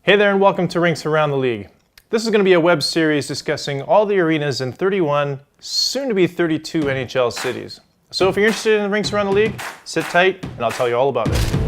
Hey there and welcome to Rinks Around the League. This is going to be a web series discussing all the arenas in 31, soon to be 32 NHL cities. So if you're interested in the Rinks Around the League, sit tight and I'll tell you all about it.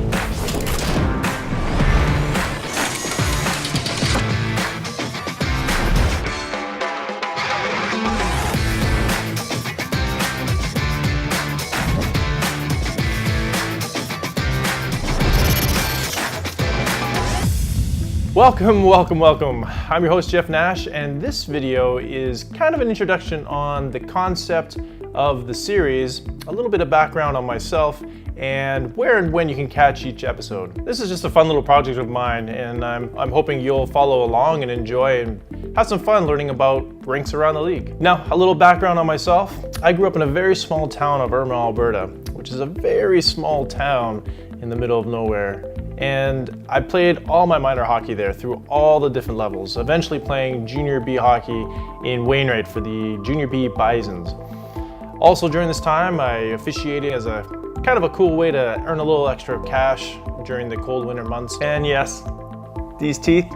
Welcome. I'm your host, Jeff Nash, and this video is kind of an introduction on the concept of the series, a little bit of background on myself, and where and when you can catch each episode. This is just a fun little project of mine, and I'm hoping you'll follow along and enjoy and have some fun learning about rinks around the league. Now, a little background on myself. I grew up in a very small town of Irma, Alberta, which is a very small town in the middle of nowhere. And I played all my minor hockey there through all the different levels, eventually playing junior B hockey in Wainwright for the junior B Bisons. Also during this time, I officiated as a kind of a cool way to earn a little extra cash during the cold winter months. And yes, these teeth,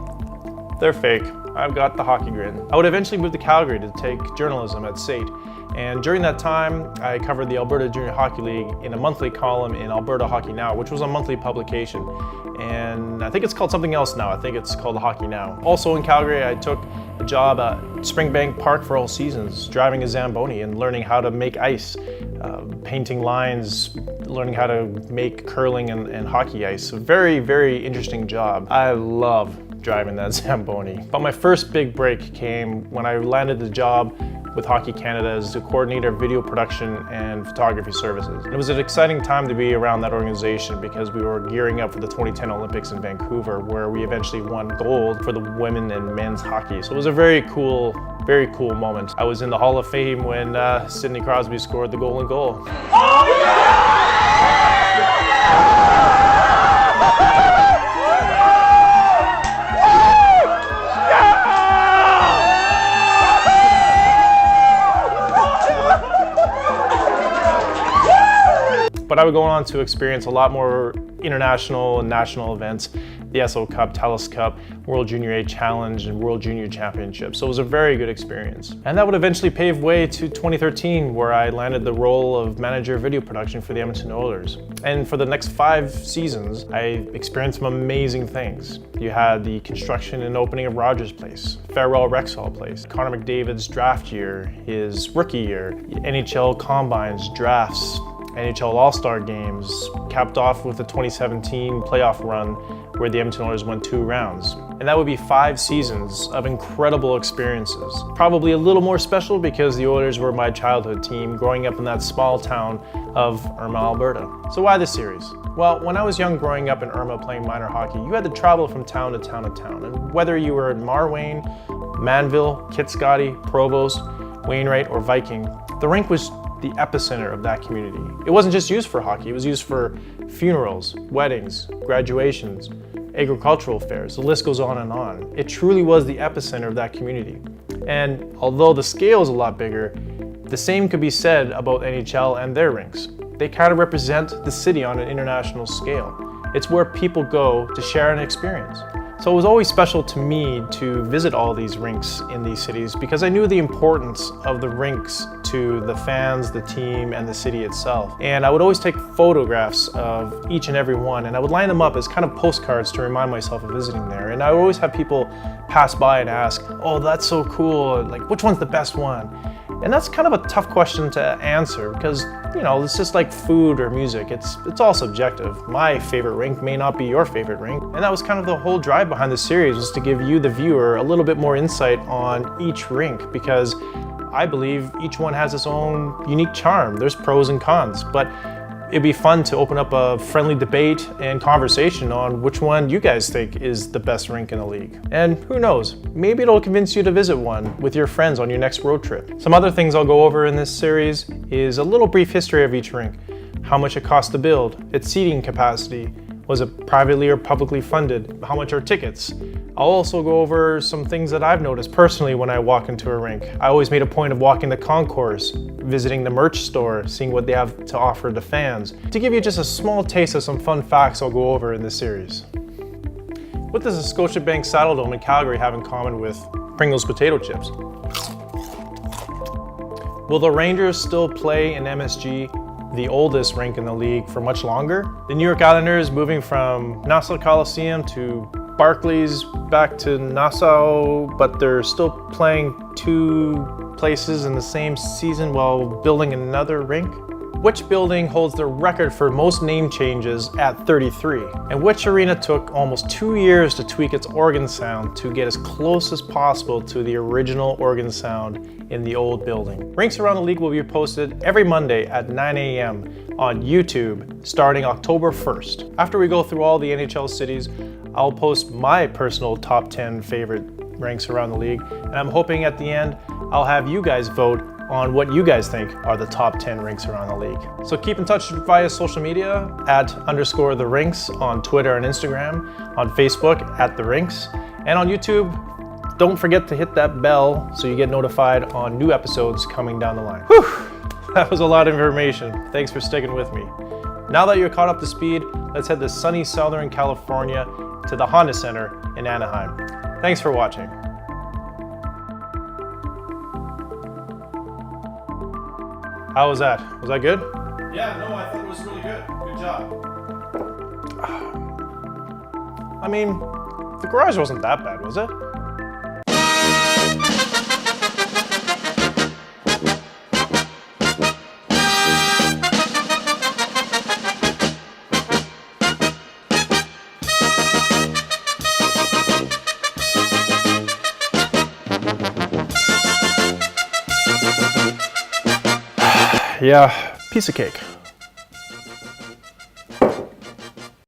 they're fake. I've got the hockey grin. I would eventually move to Calgary to take journalism at SAIT. And during that time, I covered the Alberta Junior Hockey League in a monthly column in Alberta Hockey Now, which was a monthly publication. And I think it's called something else now. I think it's called Hockey Now. Also in Calgary, I took a job at Springbank Park for all seasons, driving a Zamboni and learning how to make ice, painting lines, learning how to make curling and hockey ice. A very, very interesting job. I love driving that Zamboni. But my first big break came when I landed the job with Hockey Canada as the coordinator of video production and photography services. It was an exciting time to be around that organization because we were gearing up for the 2010 Olympics in Vancouver, where we eventually won gold for the women and men's hockey. So it was a very cool moment. I was in the Hall of Fame when Sidney Crosby scored the golden goal. Oh, yeah! But I would go on to experience a lot more international and national events, the SO Cup, Telus Cup, World Junior A Challenge, and World Junior Championship. So it was a very good experience. And that would eventually pave way to 2013, where I landed the role of manager of video production for the Edmonton Oilers. And for the next 5 seasons, I experienced some amazing things. You had the construction and opening of Rogers Place, Farewell Rexall Place, Connor McDavid's draft year, his rookie year, NHL combines, drafts, NHL All-Star games, capped off with the 2017 playoff run where the Edmonton Oilers won 2 rounds. And that would be 5 seasons of incredible experiences. Probably a little more special because the Oilers were my childhood team growing up in that small town of Irma, Alberta. So why this series? Well, when I was young growing up in Irma playing minor hockey, you had to travel from town to town to town. And whether you were in Marwayne, Manville, Kitscoty, Provost, Wainwright, or Viking, the rink was the epicenter of that community. It wasn't just used for hockey, it was used for funerals, weddings, graduations, agricultural fairs, the list goes on and on. It truly was the epicenter of that community. And although the scale is a lot bigger, the same could be said about NHL and their rinks. They kind of represent the city on an international scale. It's where people go to share an experience. So it was always special to me to visit all these rinks in these cities because I knew the importance of the rinks to the fans, the team, and the city itself. And I would always take photographs of each and every one, and I would line them up as kind of postcards to remind myself of visiting there. And I would always have people pass by and ask, oh, that's so cool, like which one's the best one? And that's kind of a tough question to answer because, you know, it's just like food or music. It's all subjective. My favorite rink may not be your favorite rink. And that was kind of the whole drive behind the series, was to give you, the viewer, a little bit more insight on each rink because I believe each one has its own unique charm. There's pros and cons, but it'd be fun to open up a friendly debate and conversation on which one you guys think is the best rink in the league. And who knows, maybe it'll convince you to visit one with your friends on your next road trip. Some other things I'll go over in this series is a little brief history of each rink, how much it cost to build, its seating capacity, was it privately or publicly funded, how much are tickets. I'll also go over some things that I've noticed personally when I walk into a rink. I always made a point of walking the concourse, visiting the merch store, seeing what they have to offer the fans. To give you just a small taste of some fun facts I'll go over in this series. What does the Scotiabank Saddledome in Calgary have in common with Pringles potato chips? Will the Rangers still play in MSG, the oldest rink in the league, for much longer? The New York Islanders moving from Nassau Coliseum to Barclays back to Nassau, but they're still playing two places in the same season while building another rink? Which building holds the record for most name changes at 33? And which arena took almost 2 years to tweak its organ sound to get as close as possible to the original organ sound in the old building? Rinks Around the League will be posted every Monday at 9 a.m. on YouTube starting October 1st. After we go through all the NHL cities, I'll post my personal top 10 favorite rinks around the league, and I'm hoping at the end I'll have you guys vote on what you guys think are the top 10 rinks around the league. So keep in touch via social media at _the Rinks on Twitter and Instagram, on Facebook at the Rinks, and on YouTube. Don't forget to hit that bell so you get notified on new episodes coming down the line. Whew, that was a lot of information. Thanks for sticking with me. Now that you're caught up to speed, let's head to sunny Southern California to the Honda Center in Anaheim. Thanks for watching. How was that? Was that good? Yeah, no, I thought it was really good. Good job. I mean, the garage wasn't that bad, was it? Yeah, piece of cake.